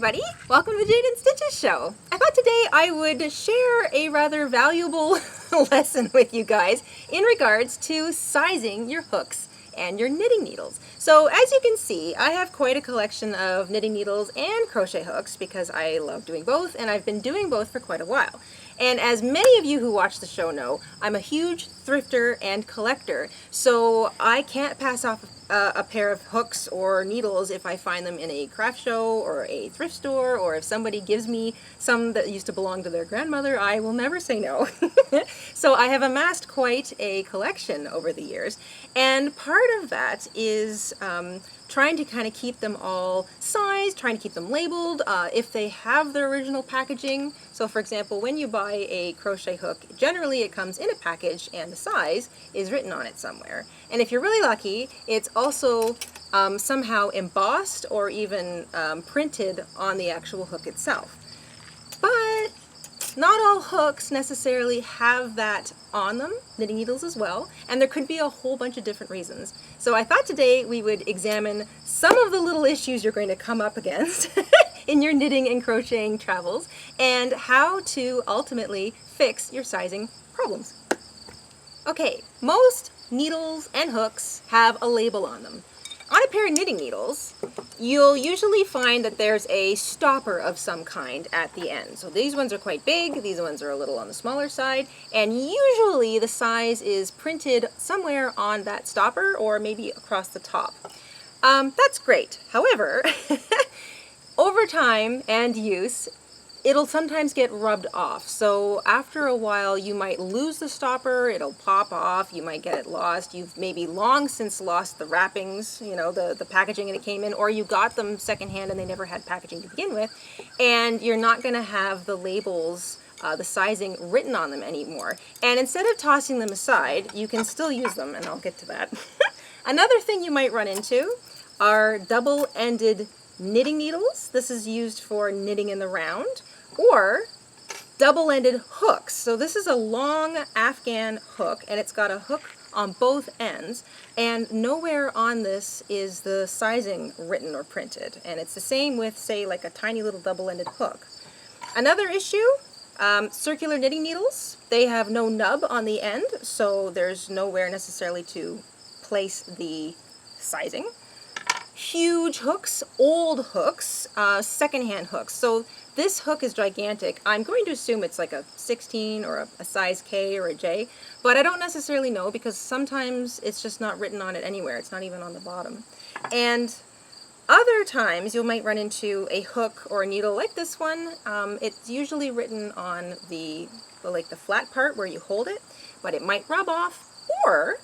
everybody! Welcome to the Jayda InStitches show. I thought today I would share a rather valuable lesson with you guys in regards to sizing your hooks and your knitting needles. So as you can see, I have quite a collection of knitting needles and crochet hooks because I love doing both, and I've been doing both for quite a while. And as many of you who watch the show know, I'm a huge thrifter and collector, so I can't pass off a pair of hooks or needles if I find them in a craft show or a thrift store, or if somebody gives me some that used to belong to their grandmother, I will never say no. So I have amassed quite a collection over the years, and part of that is trying to kind of keep them all sized, trying to keep them labeled, if they have their original packaging. So for example, when you buy a crochet hook, generally it comes in a package and the size is written on it somewhere. And if you're really lucky, it's also somehow embossed or even printed on the actual hook itself. But not all hooks necessarily have that on them, knitting needles as well, and there could be a whole bunch of different reasons. So I thought today we would examine some of the little issues you're going to come up against in your knitting and crocheting travels, and how to ultimately fix your sizing problems. Okay, most needles and hooks have a label on them. On a pair of knitting needles, you'll usually find that there's a stopper of some kind at the end. So these ones are quite big, these ones are a little on the smaller side, and usually the size is printed somewhere on that stopper or maybe across the top. That's great. However, over time and use, it'll sometimes get rubbed off. So after a while you might lose the stopper, it'll pop off, you might get it lost, you've maybe long since lost the wrappings, you know, the packaging that it came in, or you got them secondhand and they never had packaging to begin with, and you're not going to have the labels, the sizing written on them anymore. And instead of tossing them aside, you can still use them, and I'll get to that. Another thing you might run into are double-ended knitting needles. This is used for knitting in the round. Or double-ended hooks. So this is a long Afghan hook, and it's got a hook on both ends, and nowhere on this is the sizing written or printed. And it's the same with, say, like a tiny little double-ended hook. Another issue, circular knitting needles. They have no nub on the end, so there's nowhere necessarily to place the sizing. Huge hooks, old hooks, secondhand hooks. So this hook is gigantic. I'm going to assume it's like a 16 or a size K or a J, but I don't necessarily know because sometimes it's just not written on it anywhere. It's not even on the bottom. And other times you might run into a hook or a needle like this one. It's usually written on the flat part where you hold it, but it might rub off, or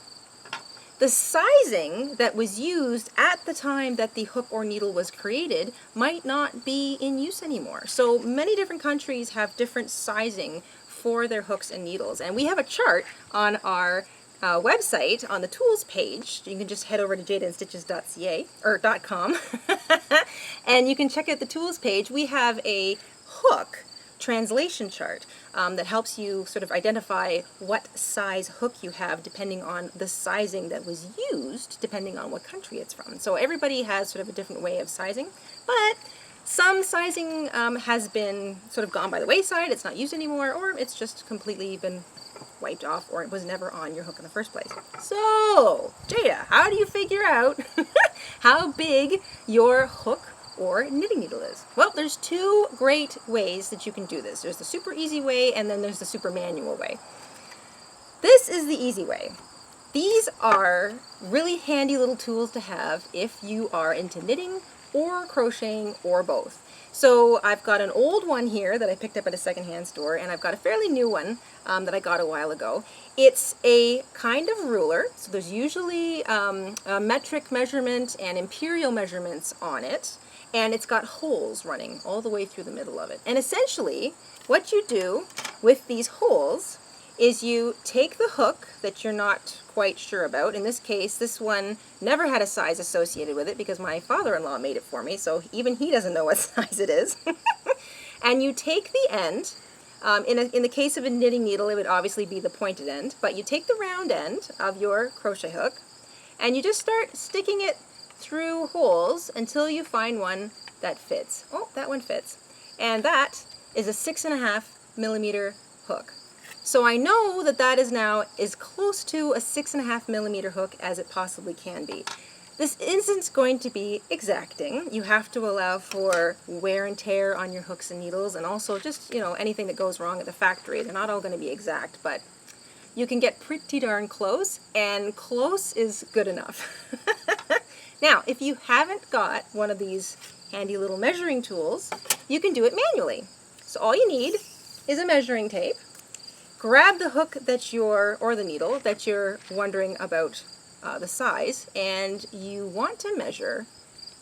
the sizing that was used at the time that the hook or needle was created might not be in use anymore. So many different countries have different sizing for their hooks and needles. And we have a chart on our website on the tools page. You can just head over to jaydainstitches.ca or .com and you can check out the tools page. We have a hook translation chart that helps you sort of identify what size hook you have depending on the sizing that was used, depending on what country it's from. So everybody has sort of a different way of sizing, but some sizing has been sort of gone by the wayside, it's not used anymore, or it's just completely been wiped off, or it was never on your hook in the first place. So, Jayda, how do you figure out how big your hook or knitting needle is? Well, there's two great ways that you can do this. There's the super easy way, and then there's the super manual way. This is the easy way. These are really handy little tools to have if you are into knitting or crocheting or both. So I've got an old one here that I picked up at a secondhand store, and I've got a fairly new one that I got a while ago. It's a kind of ruler, so there's usually a metric measurement and imperial measurements on it. And it's got holes running all the way through the middle of it. And essentially, what you do with these holes is you take the hook that you're not quite sure about. In this case, this one never had a size associated with it because my father-in-law made it for me, so even he doesn't know what size it is. And you take the end. In the case of a knitting needle, it would obviously be the pointed end, but you take the round end of your crochet hook and you just start sticking it through holes until you find one that fits. Oh, that one fits. And that is a 6.5mm hook. So I know that that is now as close to a 6.5mm hook as it possibly can be. This isn't going to be exacting. You have to allow for wear and tear on your hooks and needles, and also just, you know, anything that goes wrong at the factory. They're not all going to be exact, but you can get pretty darn close, and close is good enough. Now, if you haven't got one of these handy little measuring tools, you can do it manually. So all you need is a measuring tape. Grab the hook that or the needle that you're wondering about the size, and you want to measure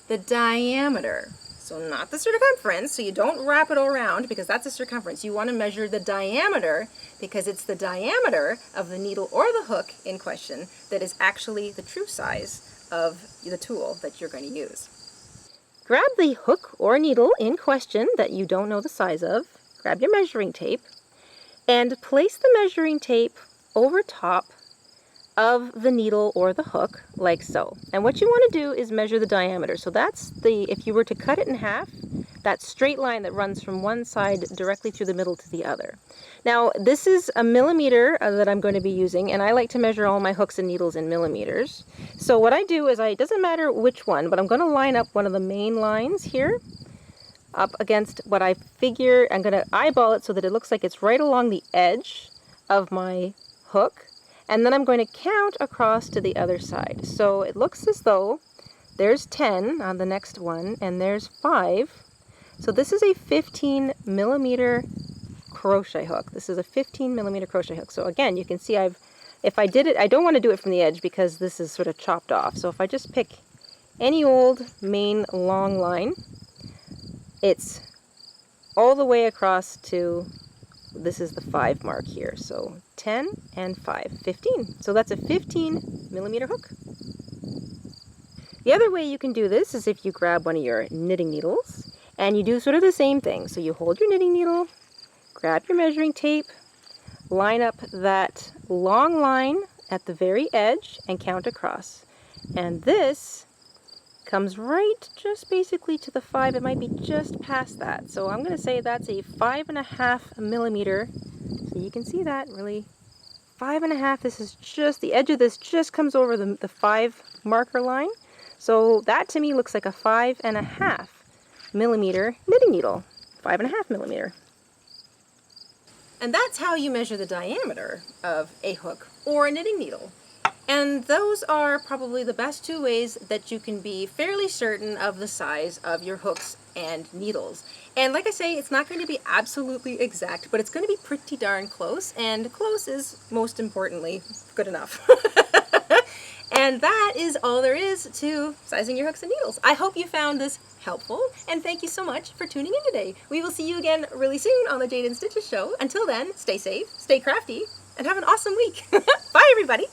the diameter. So not the circumference, so you don't wrap it all around because that's a circumference. You want to measure the diameter because it's the diameter of the needle or the hook in question that is actually the true size of the tool that you're going to use. Grab the hook or needle in question that you don't know the size of, grab your measuring tape, and place the measuring tape over top of the needle or the hook, like so. And what you want to do is measure the diameter. So that's if you were to cut it in half, that straight line that runs from one side directly through the middle to the other. Now, this is a millimeter that I'm going to be using, and I like to measure all my hooks and needles in millimeters. So what I do is, it doesn't matter which one, but I'm going to line up one of the main lines here up against what I figure. I'm going to eyeball it so that it looks like it's right along the edge of my hook. And then I'm going to count across to the other side. So it looks as though there's 10 on the next one, and there's 5. So this is a 15mm crochet hook. This is a 15mm crochet hook. So again, you can see if I did it, I don't want to do it from the edge because this is sort of chopped off. So if I just pick any old main long line, it's all the way across to, this is the 5 mark here. So 10 and 5, 15. So that's a 15mm hook. The other way you can do this is if you grab one of your knitting needles and you do sort of the same thing. So you hold your knitting needle, grab your measuring tape, line up that long line at the very edge and count across. And this comes right just basically to the 5. It might be just past that. So I'm going to say that's a 5.5mm. So you can see that really 5.5. This is just, the edge of this just comes over the 5 marker line. So that to me looks like a 5.5mm knitting needle. 5.5mm. And that's how you measure the diameter of a hook or a knitting needle. And those are probably the best 2 ways that you can be fairly certain of the size of your hooks and needles. And like I say, it's not going to be absolutely exact, but it's going to be pretty darn close, and close is, most importantly, good enough. And that is all there is to sizing your hooks and needles. I hope you found this helpful, and thank you so much for tuning in today. We will see you again really soon on the Jayda and Stitches show. Until then, stay safe, stay crafty, and have an awesome week. Bye, everybody!